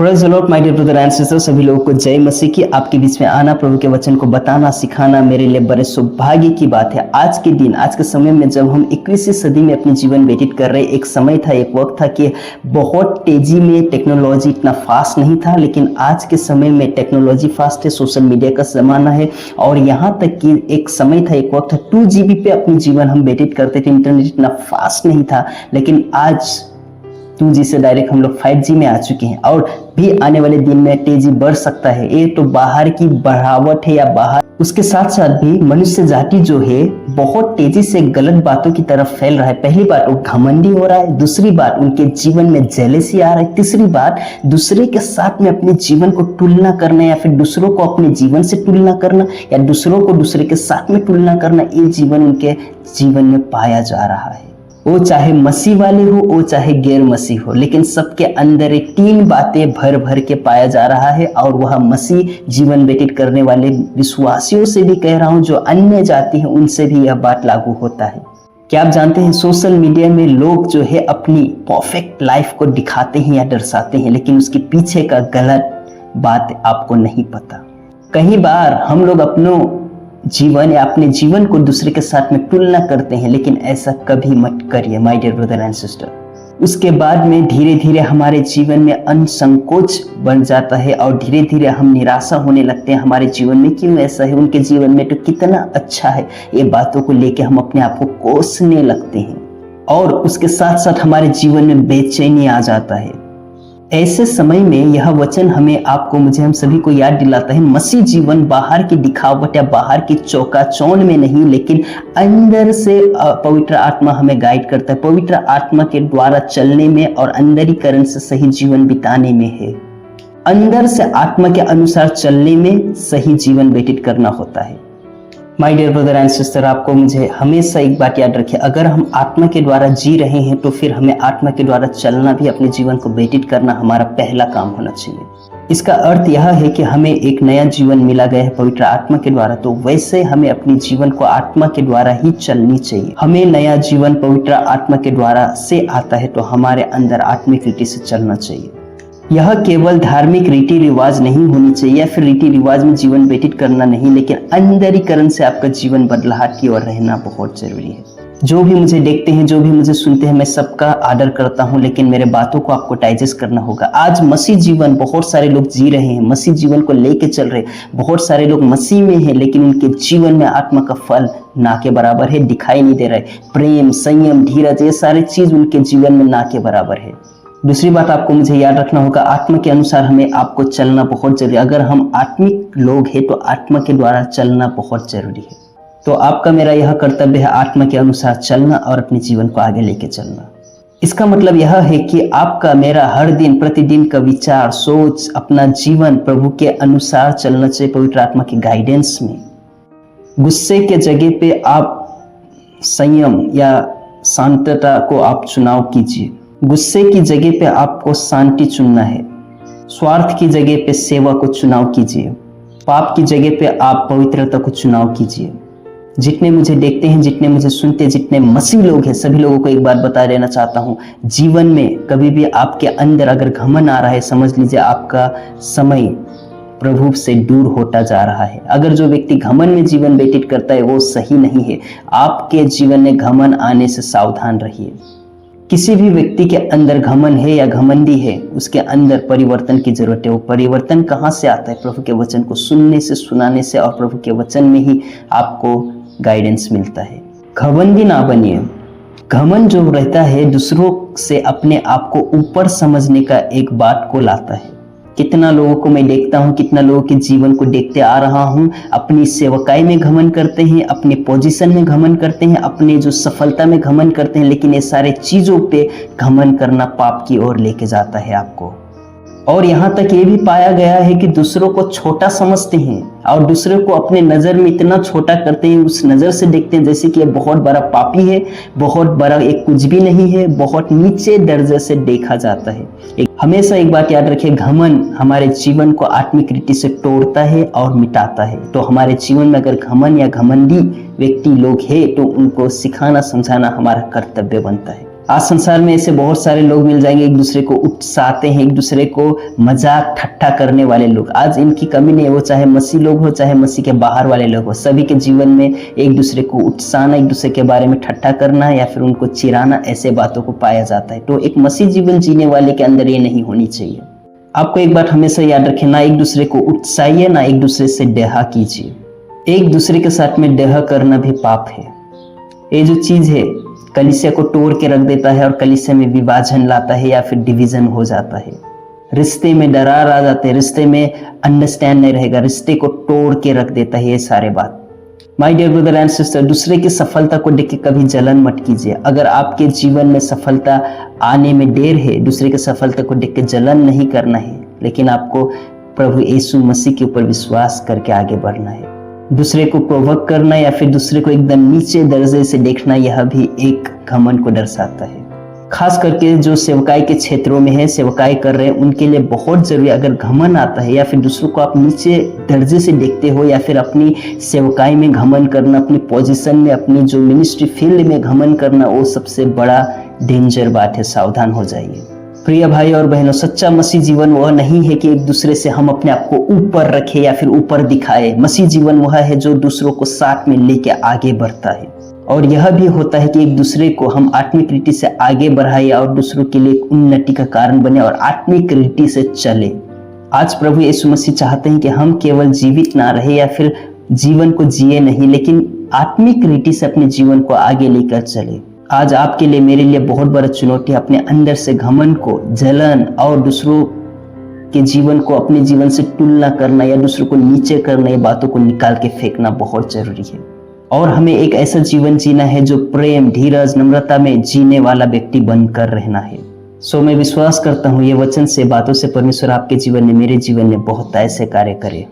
Praise the lord my dear brother and sister, सभी लोगों को जय मसीह की। आपके बीच में आना, प्रभु के वचन को बताना सिखाना मेरे लिए बड़े सौभाग्य की बात है। आज के दिन, आज के समय में जब हम 21वीं सदी में अपने जीवन व्यतीत कर रहे, एक समय था, एक वक्त था कि बहुत तेजी में टेक्नोलॉजी इतना फास्ट नहीं था, लेकिन आज के समय में टेक्नोलॉजी फास्ट है, सोशल मीडिया का ज़माना है। और यहाँ तक कि एक समय था, एक वक्त था 2 GB पे अपनी जीवन हम व्यतीत करते थे। इंटरनेट इतना फास्ट नहीं था, लेकिन आज 2G से डायरेक्ट हम लोग 5G में आ चुके हैं और भी आने वाले दिन में तेजी बढ़ सकता है। ये तो बाहर की बढ़ावट है या बाहर, उसके साथ साथ भी मनुष्य जाति जो है बहुत तेजी से गलत बातों की तरफ फैल रहा है। पहली बात वो घमंडी हो रहा है, दूसरी बात उनके जीवन में जेलेसी आ रहा है, तीसरी बात दूसरे के साथ में अपने जीवन को तुलना करना या फिर दूसरों को अपने जीवन से तुलना करना या दूसरों को दूसरे के साथ में तुलना करना, ये जीवन उनके जीवन में पाया जा रहा है। वो चाहे मसीह वाले हो, वो चाहे गैर मसीह हो, लेकिन सबके अंदर एक 3 बातें भर भर के पाया जा रहा है। और वह मसीह जीवन व्यतीत करने वाले विश्वासियों से भी कह रहा हूं, जो अन्य जाति हैं उनसे भी यह बात लागू होता है। क्या आप जानते हैं, सोशल मीडिया में लोग जो है अपनी परफेक्ट लाइफ को दिखाते हैं या दर्शाते हैं, लेकिन उसके पीछे का गलत बात आपको नहीं पता। कई बार हम लोग अपनों जीवन या अपने जीवन को दूसरे के साथ में तुलना करते हैं, लेकिन ऐसा कभी मत करिए my dear brother and sister. उसके बाद में धीरे धीरे हमारे जीवन में असंकोच बन जाता है और धीरे धीरे हम निराशा होने लगते हैं। हमारे जीवन में क्यों ऐसा है, उनके जीवन में तो कितना अच्छा है, ये बातों को लेके हम अपने आप को कोसने लगते हैं और उसके साथ साथ हमारे जीवन में बेचैनी आ जाता है। ऐसे समय में यह वचन हमें, आपको, मुझे, हम सभी को याद दिलाता है, मसीह जीवन बाहर की दिखावट या बाहर की चौकाचौंध में नहीं, लेकिन अंदर से पवित्र आत्मा हमें गाइड करता है। पवित्र आत्मा के द्वारा चलने में और अंदरीकरण से सही जीवन बिताने में है। अंदर से आत्मा के अनुसार चलने में सही जीवन व्यतीत करना होता है। My dear brother and sister, आपको, मुझे हमेशा एक बात याद रखिए, अगर हम आत्मा के द्वारा जी रहे हैं तो फिर हमें आत्मा के द्वारा चलना भी, अपने जीवन को व्यतीत करना हमारा पहला काम होना चाहिए। इसका अर्थ यह है कि हमें एक नया जीवन मिला गया है पवित्र आत्मा के द्वारा, तो वैसे हमें अपने जीवन को आत्मा के द्वारा ही चलनी चाहिए। हमें नया जीवन पवित्र आत्मा के द्वारा से आता है, तो हमारे अंदर आत्मिक रीति से चलना चाहिए। यह केवल धार्मिक रीति रिवाज नहीं होनी चाहिए या फिर रीति रिवाज में जीवन व्यतीत करना नहीं, लेकिन अंदरीकरण से आपका जीवन बदलाहट की ओर रहना बहुत जरूरी है। जो भी मुझे देखते हैं, जो भी मुझे सुनते हैं, मैं सबका आदर करता हूं, लेकिन मेरे बातों को आपको डाइजेस्ट करना होगा। आज मसीह जीवन बहुत सारे लोग जी रहे हैं, मसीह जीवन को लेके चल रहे, बहुत सारे लोग मसीह में हैं, लेकिन उनके जीवन में आत्मा का फल ना के बराबर है, दिखाई नहीं दे रहा है। प्रेम, संयम, धीरज, ये सारी चीज उनके जीवन में ना के बराबर है। दूसरी बात आपको, मुझे याद रखना होगा, आत्मा के अनुसार हमें आपको चलना बहुत जरूरी है। अगर हम आत्मिक लोग हैं तो आत्मा के द्वारा चलना बहुत जरूरी है। तो आपका, मेरा यह कर्तव्य है आत्मा के अनुसार चलना और अपने जीवन को आगे लेके चलना। इसका मतलब यह है कि आपका, मेरा हर दिन प्रतिदिन का विचार, सोच, अपना जीवन प्रभु के अनुसार चलना चाहिए, पवित्र आत्मा की गाइडेंस में। गुस्से के जगह पे आप संयम या शांतता को आप चुनाव कीजिए। गुस्से की जगह पे आपको शांति चुनना है। स्वार्थ की जगह पे सेवा को चुनाव कीजिए। पाप की जगह पे आप पवित्रता को चुनाव कीजिए। जितने मुझे देखते हैं, जितने मुझे सुनते हैं, जितने मसीह लोग हैं, सभी लोगों को एक बात बता देना चाहता हूँ, जीवन में कभी भी आपके अंदर अगर घमंड आ रहा है, समझ लीजिए आपका समय प्रभु से दूर होता जा रहा है। अगर जो व्यक्ति घमंड में जीवन व्यतीत करता है वो सही नहीं है। आपके जीवन में घमंड आने से सावधान रहिए। किसी भी व्यक्ति के अंदर घमंड है या घमंडी है, उसके अंदर परिवर्तन की जरूरत है। वो परिवर्तन कहाँ से आता है? प्रभु के वचन को सुनने से, सुनाने से, और प्रभु के वचन में ही आपको गाइडेंस मिलता है। घमंडी ना बनिए। घमंड जो रहता है दूसरों से अपने आप को ऊपर समझने का एक बात को लाता है। कितना लोगों को मैं देखता हूँ, कितना लोगों के जीवन को देखते आ रहा हूँ, अपनी सेवकाई में घमंड करते हैं, अपने पोजीशन में घमंड करते हैं, अपने जो सफलता में घमंड करते हैं, लेकिन ये सारे चीजों पे घमंड करना पाप की ओर लेके जाता है आपको। और यहाँ तक ये भी पाया गया है कि दूसरों को छोटा समझते हैं और दूसरों को अपने नज़र में इतना छोटा करते हैं, उस नज़र से देखते हैं जैसे कि ये बहुत बड़ा पापी है, बहुत बड़ा, एक कुछ भी नहीं है, बहुत नीचे दर्जे से देखा जाता है। हमेशा एक बात याद रखिए, घमंड हमारे जीवन को आत्मिक रीति से तोड़ता है और मिटाता है। तो हमारे जीवन में अगर घमंड या घमंडी व्यक्ति लोग हैं तो उनको सिखाना, समझाना हमारा कर्तव्य बनता है। आज संसार में ऐसे बहुत सारे लोग मिल जाएंगे, एक दूसरे को उकसाते हैं, एक दूसरे को मजाक ठट्ठा करने वाले लोग। आज इनकी कमी नहीं है, वो चाहे मसीह लोग हो चाहे मसीह के बाहर वाले लोग हो, सभी के जीवन में एक दूसरे को उकसाना, एक दूसरे के बारे में ठट्ठा करना या फिर उनको चिढ़ाना, ऐसे बातों को पाया जाता है। तो एक मसीह जीवन जीने वाले के अंदर ये नहीं होनी चाहिए। आपको एक बात हमेशा याद रखें, ना एक दूसरे को उकसाइए, ना एक दूसरे से डहा कीजिए। एक दूसरे के साथ में डहा करना भी पाप है। ये जो चीज है कलीसिया को तोड़ के रख देता है और कलीसिया में विभाजन लाता है या फिर डिवीजन हो जाता है। रिश्ते में दरार आ जाते हैं, रिश्ते में अंडरस्टैंड नहीं रहेगा, रिश्ते को तोड़ के रख देता है ये सारे बात। My dear brother and sister, दूसरे की सफलता को देख के कभी जलन मत कीजिए। अगर आपके जीवन में सफलता आने में देर है, दूसरे की सफलता को देख के जलन नहीं करना है, लेकिन आपको प्रभु यीशु मसीह के ऊपर विश्वास करके आगे बढ़ना है। दूसरे को प्रोवोक करना या फिर दूसरे को एकदम नीचे दर्जे से देखना, यह भी एक घमंड को दर्शाता है। खास करके जो सेवकाई के क्षेत्रों में है, सेवकाई कर रहे हैं, उनके लिए बहुत जरूरी। अगर घमंड आता है या फिर दूसरों को आप नीचे दर्जे से देखते हो या फिर अपनी सेवकाई में घमंड करना, अपनी पोजीशन में, अपनी जो मिनिस्ट्री फील्ड में घमंड करना, वो सबसे बड़ा डेंजर बात है। सावधान हो जाइए। प्रिय भाई और बहनों, सच्चा मसीह जीवन वह नहीं है कि एक दूसरे से हम अपने आप को ऊपर रखें या फिर ऊपर दिखाए। मसीह जीवन वह है जो दूसरों को साथ में लेके आगे बढ़ता है। और यह भी होता है कि एक दूसरे को हम आत्मिक रीति से आगे बढ़ाए और दूसरों के लिए उन्नति का कारण बने और आत्मिक रीति से चले। आज प्रभु यीशु मसीह चाहते हैं कि हम केवल जीवित ना रहे या फिर जीवन को जिए नहीं, लेकिन आत्मिक रीति से अपने जीवन को आगे लेकर चले। आज आपके लिए, मेरे लिए बहुत बड़ा चुनौती, अपने अंदर से घमंड को, जलन और दूसरों के जीवन को अपने जीवन से तुलना करना या दूसरों को नीचे करना, ये बातों को निकाल के फेंकना बहुत जरूरी है। और हमें एक ऐसा जीवन जीना है जो प्रेम, धीरज, नम्रता में जीने वाला व्यक्ति बनकर रहना है। सो मैं विश्वास करता हूँ ये वचन से, बातों से परमेश्वर आपके जीवन में, मेरे जीवन में बहुत ऐसे कार्य करे।